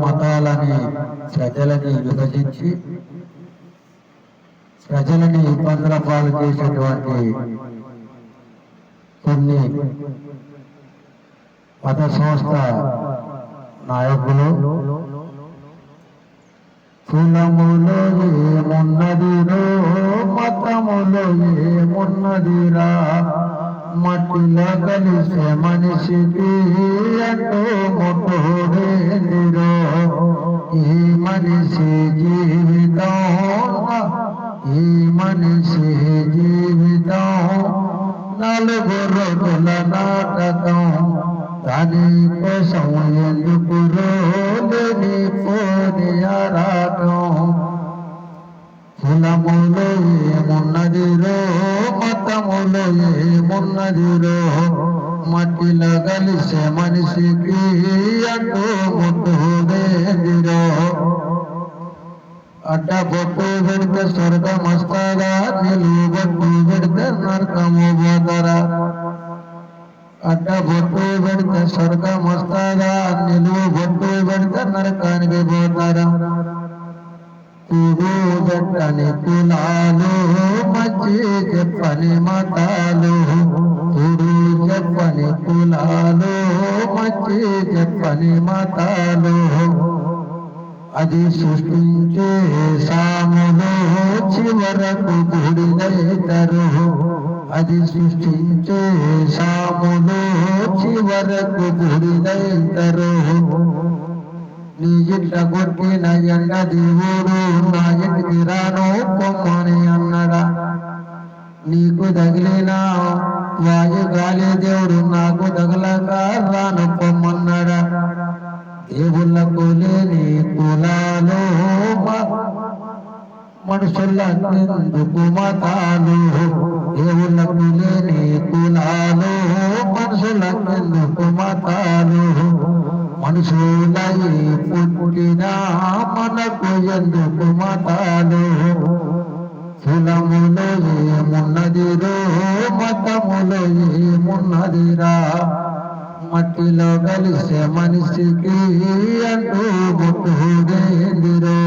మతాలని ప్రజలని విభజించి ప్రజలని ఇబ్బందుల పాలు చేసేటువంటి కొన్ని మత సంస్థ నాయకులు కులములో ఏమున్నదిరో మతములో ఏమున్నదిరా మట్టిలో కలిసే మనిషికి అంటూ ముట్టుడేందిరో ఈ మనిషి జీవితం ఈ మనిషి జీవితం నలుగు రోజుల నాటకం దాని కోసం ఎందుకు రోజుని పోని ఆరాటం కులములో ఏమున్నదిరో మతములో ఏమున్నదిరో మట్టిలో కలిసే మనిషికి అంటూ ముట్టుడేందిరో అడ్డ బొట్టు పెడితే స్వర్గం వస్తారా నిలువు బొట్టు పెడితే నరకము పోతారా అడ్డ బొట్టు పెడితే స్వర్గం వస్తారా నిలువు బొట్టు పెడితే నరకానికి పోతారా కూడు పెట్టని కులాలు మంచి చెప్పని మతాలు కూడు చెప్పని కులాలు మంచి చెప్పని మతాలు అది సృష్టించే సాములు చివరకు బూడిదైతారు అది సృష్టించే సాములు చివరకు బూడిదైతారు నీ ఇట్ల కొట్టిన ఎండ దేవుడు నా ఇంటికి రాను పొమ్మని అన్నడా నీకు తగిలిన వాయు గాలి దేవుడు నాకు తగలక రాను పొమ్మన్నాడా దేవుళ్ళకు లేని కులాలు మనుషులకెందుకు మతాలు దేవుళ్ళకు లేని కులాలు మనుషులకెందుకు మతాలు మనుషులై పుట్టిన మనకు ఎందుకు మతాలు కులములో ఏమున్నదిరో మతములో ఏమున్నదిరా మట్టిలో కలిసే మనిషికి అంటూ ముట్టుడేందిరో